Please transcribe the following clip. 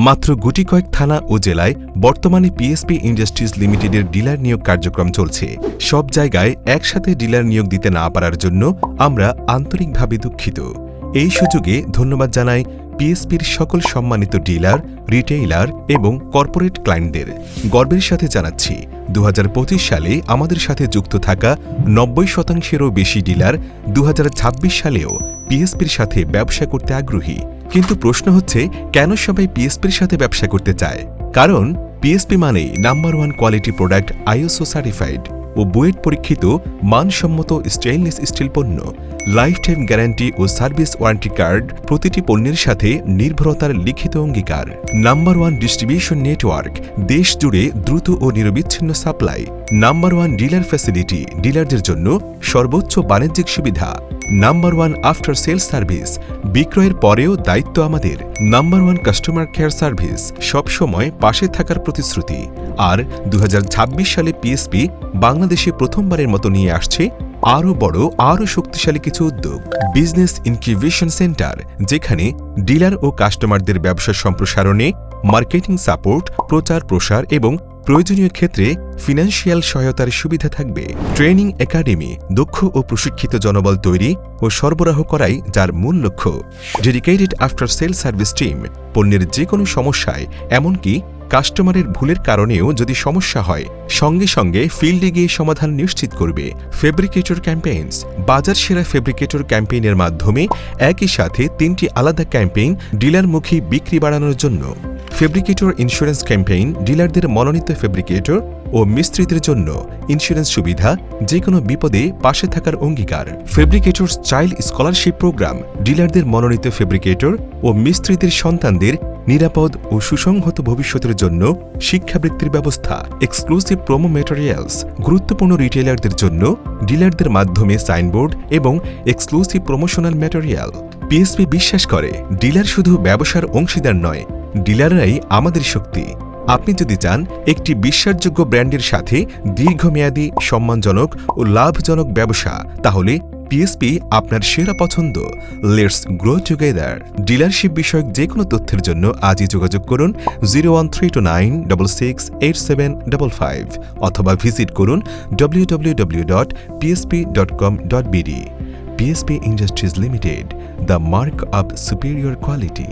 মাত্র গুটি কয়েক থানা ও জেলায় বর্তমানে পিএসপি ইন্ডাস্ট্রিজ লিমিটেডের ডিলার নিয়োগ কার্যক্রম চলছে। সব জায়গায় একসাথে ডিলার নিয়োগ দিতে না পারার জন্য আমরা আন্তরিকভাবে দুঃখিত। এই সুযোগে ধন্যবাদ জানাই পিএসপির সকল সম্মানিত ডিলার, রিটেইলার এবং কর্পোরেট ক্লায়েন্টদের। গর্বের সাথে জানাচ্ছি 2025 সালে আমাদের সাথে যুক্ত থাকা 90%-এরও বেশি ডিলার 2026 সালেও পিএসপির সাথে ব্যবসা করতে আগ্রহী। কিন্তু প্রশ্ন হচ্ছে, কেন সবাই পিএসপির সাথে ব্যবসা করতে চায়? কারণ পিএসপি মানেই number 1 quality product, ISO certified ও বুয়েট পরীক্ষিত মানসম্মত স্টেইনলেস স্টিল পণ্য, লাইফ টাইম গ্যারান্টি ও সার্ভিস ওয়ারেন্টি কার্ড, প্রতিটি পণ্যের সাথে নির্ভরতার লিখিত অঙ্গীকার, নাম্বার 1 ডিস্ট্রিবিউশন নেটওয়ার্ক, দেশ জুড়ে দ্রুত ও নিরবিচ্ছিন্ন সাপ্লাই, নাম্বার 1 ডিলার ফ্যাসিলিটি, ডিলারদের জন্য সর্বোচ্চ বাণিজ্যিক সুবিধা, নাম্বার 1 আফটার সেলস সার্ভিস, বিক্রয়ের পরেও দায়িত্ব আমাদের, নাম্বার 1 কাস্টমার কেয়ার সার্ভিস, সবসময় পাশে থাকার প্রতিশ্রুতি। আর 2026 সালে পিএসপি বাংলাদেশে প্রথমবারের মতো নিয়ে আসছে আরও বড়, আরও শক্তিশালী কিছু উদ্যোগ, বিজনেস ইনকিউবেশন সেন্টার, যেখানে ডিলার ও কাস্টমারদের ব্যবসা সম্প্রসারণে মার্কেটিং সাপোর্ট, প্রচার প্রসার এবং প্রয়োজনীয় ক্ষেত্রে ফিনান্সিয়াল সহায়তার সুবিধা থাকবে। ট্রেনিং একাডেমি, দক্ষ ও প্রশিক্ষিত জনবল তৈরি ও সরবরাহ করাই যার মূল লক্ষ্য। Dedicated after sale service team, পণ্যের যে কোনো সমস্যায়, এমনকি কাস্টমারের ভুলের কারণেও যদি সমস্যা হয়, সঙ্গে সঙ্গে ফিল্ডে গিয়ে সমাধান নিশ্চিত করবে। ফেব্রিকেটর ক্যাম্পেইনস, বাজার সেরা ফেব্রিকেটর ক্যাম্পেইনের মাধ্যমে একই সাথে 3টি আলাদা ক্যাম্পেইন ডিলারমুখী বিক্রি বাড়ানোর জন্য। ফেব্রিকেটর ইন্স্যুরেন্স ক্যাম্পেইন, ডিলারদের মনোনীত ফেব্রিকেটর ও মিস্ত্রিদের জন্য ইন্স্যুরেন্স সুবিধা, যে কোনো বিপদে পাশে থাকার অঙ্গীকার। ফেব্রিকেটর চাইল্ড স্কলারশিপ প্রোগ্রাম, ডিলারদের মনোনীত ফেব্রিকেটর ও মিস্ত্রিদের সন্তানদের নিরাপদ ও সুসংহত ভবিষ্যতের জন্য শিক্ষাবৃত্তির ব্যবস্থা। এক্সক্লুসিভ প্রোমো ম্যাটেরিয়ালস, গুরুত্বপূর্ণ রিটেইলারদের জন্য ডিলারদের মাধ্যমে সাইনবোর্ড এবং এক্সক্লুসিভ প্রমোশনাল ম্যাটেরিয়াল। পিএসপি বিশ্বাস করে, ডিলার শুধু ব্যবসার অংশীদার নয়, ডিলাররাই আমাদের শক্তি। আপনি যদি চান একটি বিশ্বাসযোগ্য ব্র্যান্ডের সাথে দীর্ঘমেয়াদী, সম্মানজনক ও লাভজনক ব্যবসা, তাহলে পিএসপি আপনার সেরা পছন্দ। Let's grow together. ডিলারশিপ বিষয়ক যে কোনো তথ্যের জন্য আজই যোগাযোগ করুন 01329668755 অথবা ভিজিট করুন www.psp.com.bd। PSP Industries Limited, the mark of superior quality.